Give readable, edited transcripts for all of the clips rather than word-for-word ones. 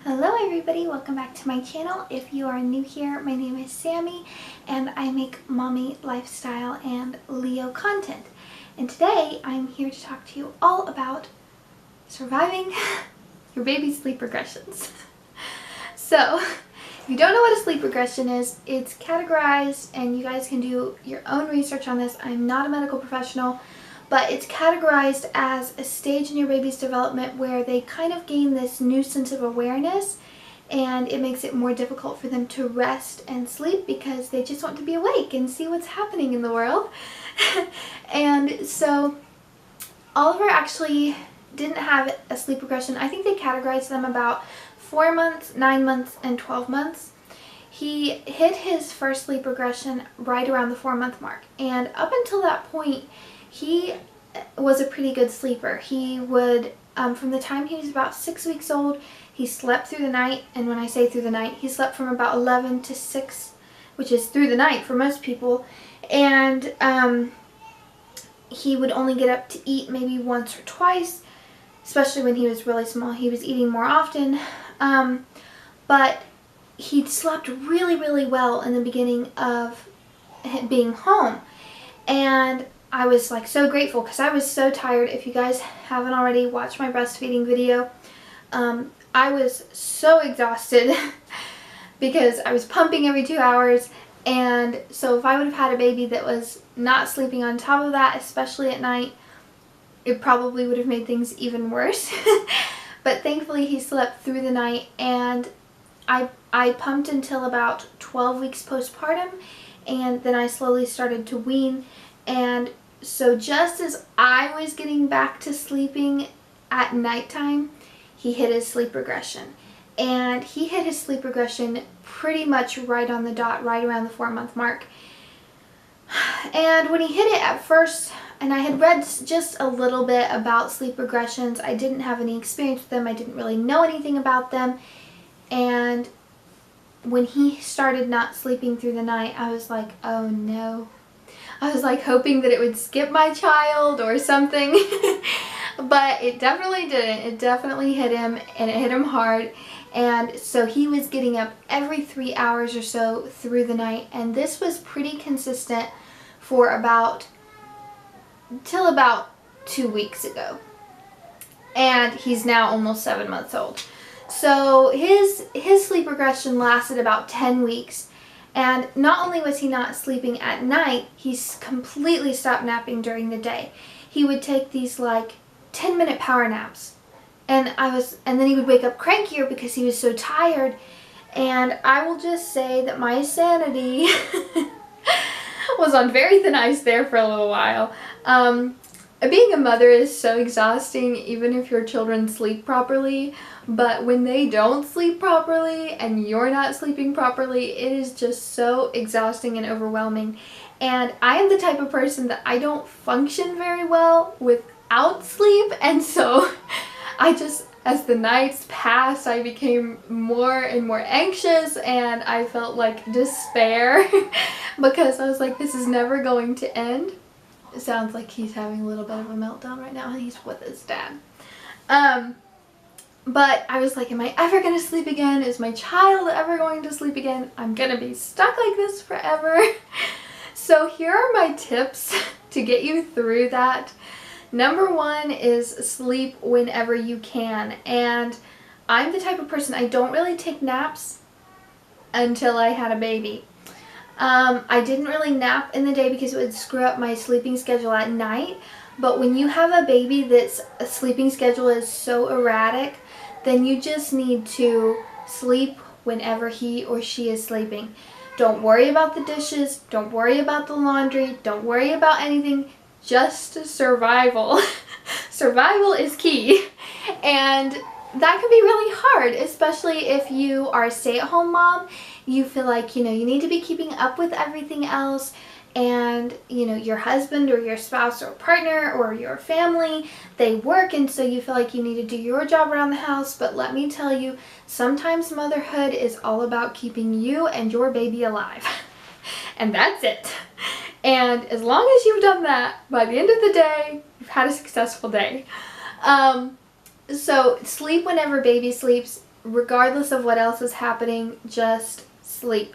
Hello everybody, welcome back to my channel. If you are new here, my name is Sammy and I make mommy, lifestyle, and Leo content. And today I'm here to talk to you all about surviving your baby's sleep regressions. So, if you don't know what a sleep regression is, it's categorized, and you guys can do your own research on this. I'm not a medical professional, but it's categorized as a stage in your baby's development where they kind of gain this new sense of awareness, and it makes it more difficult for them to rest and sleep because they just want to be awake and see what's happening in the world. And so Oliver actually didn't have a sleep regression. I think they categorized them about 4 months, 9 months, and 12 months. He hit his first sleep regression right around the 4-month mark, and up until that point he was a pretty good sleeper. He would, from the time he was about 6 weeks old, he slept through the night. And when I say through the night, he slept from about 11 to 6, which is through the night for most people. And he would only get up to eat maybe once or twice, especially when he was really small. He was eating more often. But he slept really, really well in the beginning of being home. And I was like so grateful because I was so tired. If you guys haven't already watched my breastfeeding video, I was so exhausted because I was pumping every 2 hours. And so if I would have had a baby that was not sleeping on top of that, especially at night, it probably would have made things even worse. But thankfully he slept through the night, and I pumped until about 12 weeks postpartum, and then I slowly started to wean. And so just as I was getting back to sleeping at nighttime, he hit his sleep regression. And he hit his sleep regression pretty much right on the dot, right around the 4-month mark. And when he hit it at first, and I had read just a little bit about sleep regressions, I didn't have any experience with them, I didn't really know anything about them. And when he started not sleeping through the night, I was like, oh no. I was like hoping that it would skip my child or something. But it definitely didn't. It definitely hit him, and it hit him hard. And so he was getting up every 3 hours or so through the night, and this was pretty consistent for till about 2 weeks ago. And he's now almost 7 months old. So his sleep regression lasted about 10 weeks. And not only was he not sleeping at night, he's completely stopped napping during the day. He would take these like 10-minute power naps. And then he would wake up crankier because he was so tired. And I will just say that my sanity was on very thin ice there for a little while. Being a mother is so exhausting, even if your children sleep properly. But when they don't sleep properly and you're not sleeping properly, it is just so exhausting and overwhelming. And I am the type of person that I don't function very well without sleep. And so as the nights passed, I became more and more anxious, and I felt like despair because I was like, this is never going to end. It sounds like he's having a little bit of a meltdown right now, and he's with his dad. But I was like, am I ever going to sleep again? Is my child ever going to sleep again? I'm going to be stuck like this forever. So here are my tips to get you through that. Number 1 is sleep whenever you can. And I'm the type of person, I don't really take naps until I had a baby. I didn't really nap in the day because it would screw up my sleeping schedule at night. But when you have a baby that's a sleeping schedule is so erratic, then you just need to sleep whenever he or she is sleeping. Don't worry about the dishes, don't worry about the laundry, don't worry about anything, just survival. Survival is key. And that can be really hard, especially if you are a stay-at-home mom. You feel like, you need to be keeping up with everything else, and your husband or your spouse or partner or your family, they work, and so you feel like you need to do your job around the house. But let me tell you, sometimes motherhood is all about keeping you and your baby alive. And that's it. And as long as you've done that, by the end of the day, you've had a successful day. So sleep whenever baby sleeps. regardless of what else is happening, just sleep.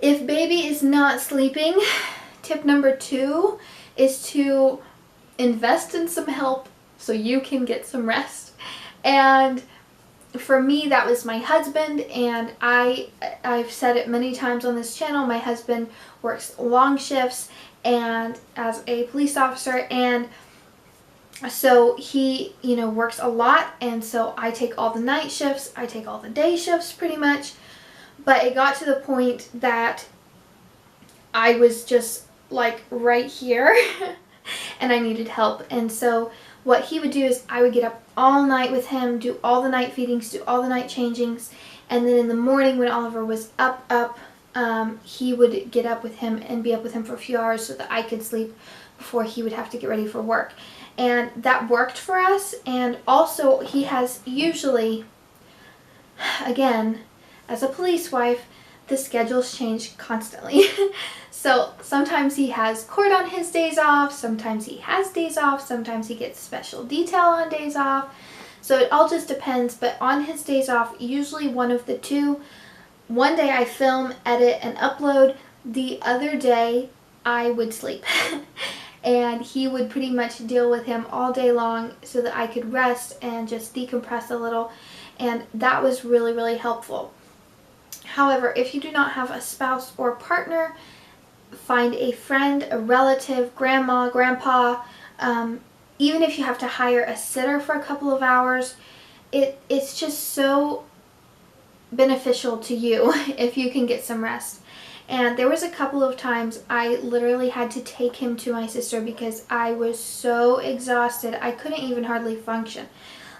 If baby is not sleeping, tip number 2 is to invest in some help so you can get some rest. And for me, that was my husband, and I've said it many times on this channel, my husband works long shifts and as a police officer, and so he, works a lot, and so I take all the night shifts, I take all the day shifts pretty much. But it got to the point that I was just like right here and I needed help. And so what he would do is I would get up all night with him, do all the night feedings, do all the night changings, and then in the morning when Oliver was up, he would get up with him and be up with him for a few hours so that I could sleep before he would have to get ready for work. And that worked for us. And also he has usually, again, as a police wife, the schedules change constantly. So sometimes he has court on his days off, sometimes he has days off, sometimes he gets special detail on days off. So it all just depends, but on his days off, usually one of the two. One day I film, edit, and upload. The other day I would sleep. And he would pretty much deal with him all day long so that I could rest and just decompress a little. And that was really, really helpful. However, if you do not have a spouse or partner, find a friend, a relative, grandma, grandpa. Even if you have to hire a sitter for a couple of hours, it's just so beneficial to you if you can get some rest. And there was a couple of times I literally had to take him to my sister because I was so exhausted. I couldn't even hardly function.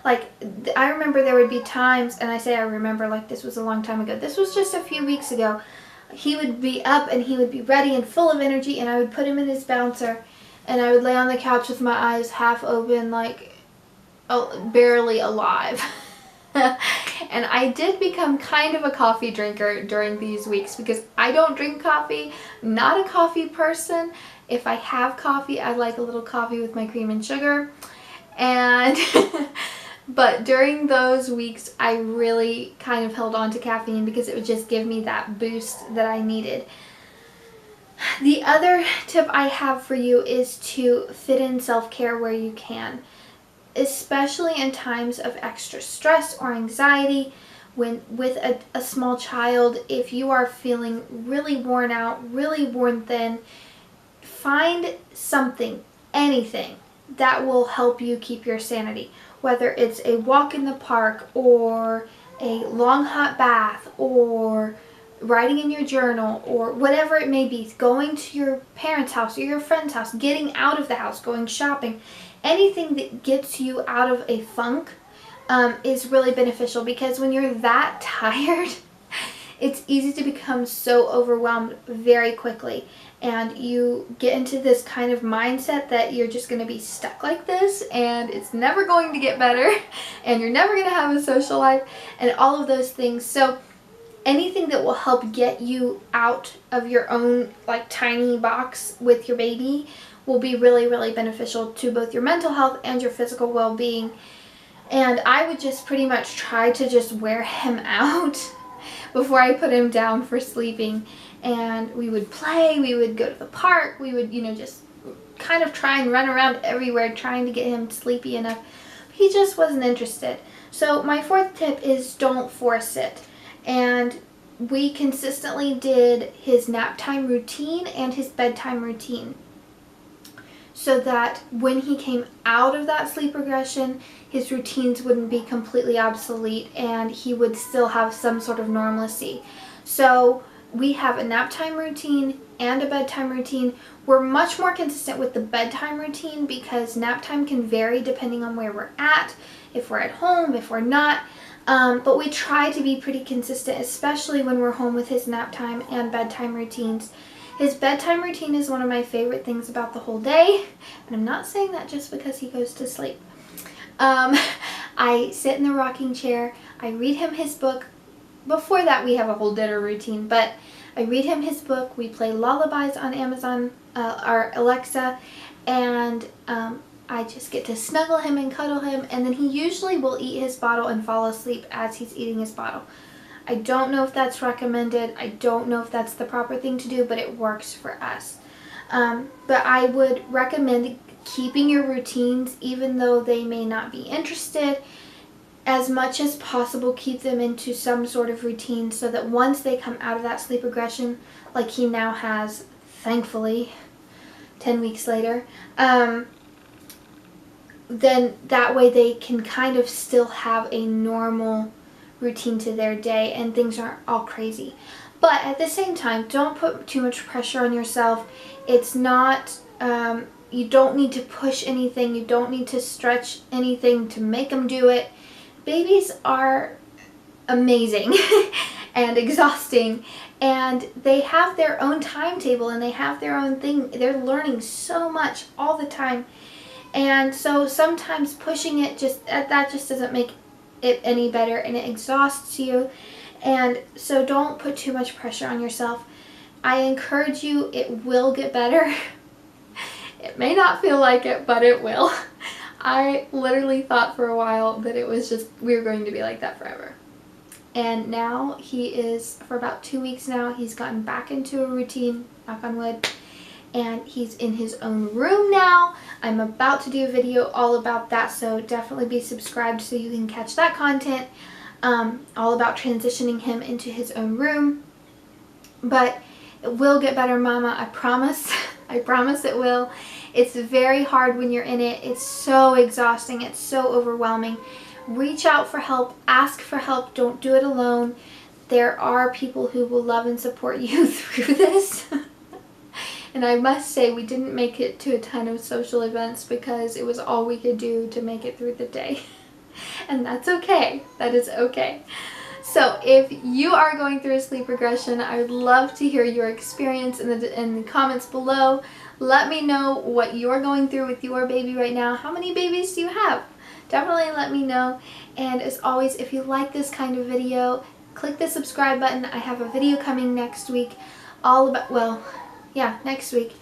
Like, I remember there would be times, and I say I remember like this was a long time ago. This was just a few weeks ago. He would be up and he would be ready and full of energy, and I would put him in his bouncer and I would lay on the couch with my eyes half open, like barely alive. And I did become kind of a coffee drinker during these weeks because I don't drink coffee, not a coffee person. If I have coffee, I like a little coffee with my cream and sugar. And but during those weeks, I really kind of held on to caffeine because it would just give me that boost that I needed. The other tip I have for you is to fit in self-care where you can, especially in times of extra stress or anxiety. When with a small child, if you are feeling really worn out, really worn thin, find something, anything that will help you keep your sanity. Whether it's a walk in the park or a long hot bath or writing in your journal or whatever it may be, going to your parents' house or your friend's house, getting out of the house, going shopping, anything that gets you out of a funk is really beneficial, because when you're that tired, it's easy to become so overwhelmed very quickly, and you get into this kind of mindset that you're just going to be stuck like this and it's never going to get better and you're never going to have a social life and all of those things. So anything that will help get you out of your own like tiny box with your baby will be really, really beneficial to both your mental health and your physical well-being. And I would just pretty much try to just wear him out before I put him down for sleeping. And we would play, we would go to the park, we would, just kind of try and run around everywhere trying to get him sleepy enough. He just wasn't interested. So my fourth tip is don't force it. And we consistently did his nap time routine and his bedtime routine, so that when he came out of that sleep regression, his routines wouldn't be completely obsolete and he would still have some sort of normalcy. So we have a nap time routine and a bedtime routine. We're much more consistent with the bedtime routine because nap time can vary depending on where we're at, if we're at home, if we're not. But we try to be pretty consistent, especially when we're home, with his nap time and bedtime routines. His bedtime routine is one of my favorite things about the whole day, and I'm not saying that just because he goes to sleep. I sit in the rocking chair, I read him his book. Before that we have a whole dinner routine, but I read him his book, we play lullabies on Amazon, our Alexa, and I just get to snuggle him and cuddle him, and then he usually will eat his bottle and fall asleep as he's eating his bottle. I don't know if that's recommended. I don't know if that's the proper thing to do, but it works for us. But I would recommend keeping your routines, even though they may not be interested. As much as possible, keep them into some sort of routine so that once they come out of that sleep regression, like he now has, thankfully, 10 weeks later, then that way they can kind of still have a normal routine to their day and things aren't all crazy. But at the same time, don't put too much pressure on yourself. It's not, you don't need to push anything. You don't need to stretch anything to make them do it. Babies are amazing and exhausting, and they have their own timetable and they have their own thing. They're learning so much all the time. And so sometimes pushing it that just doesn't make it any better, and it exhausts you. And so don't put too much pressure on yourself. I encourage you, it will get better. It may not feel like it, but it will. I literally thought for a while that it was just, we were going to be like that forever. And now he is, for about 2 weeks now, he's gotten back into a routine, knock on wood. And he's in his own room now. I'm about to do a video all about that, so definitely be subscribed so you can catch that content, all about transitioning him into his own room. But it will get better, Mama, I promise. I promise it will. It's very hard when you're in it. It's so exhausting. It's so overwhelming. Reach out for help. Ask for help. Don't do it alone. There are people who will love and support you through this. And I must say, we didn't make it to a ton of social events because it was all we could do to make it through the day. And that's okay. That is okay. So if you are going through a sleep regression, I would love to hear your experience in the comments below. Let me know what you're going through with your baby right now. How many babies do you have? Definitely let me know. And as always, if you like this kind of video, click the subscribe button. I have a video coming next week all about, well, yeah, next week,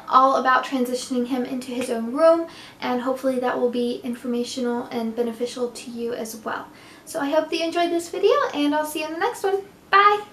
all about transitioning him into his own room, and hopefully that will be informational and beneficial to you as well. So I hope that you enjoyed this video, and I'll see you in the next one. Bye!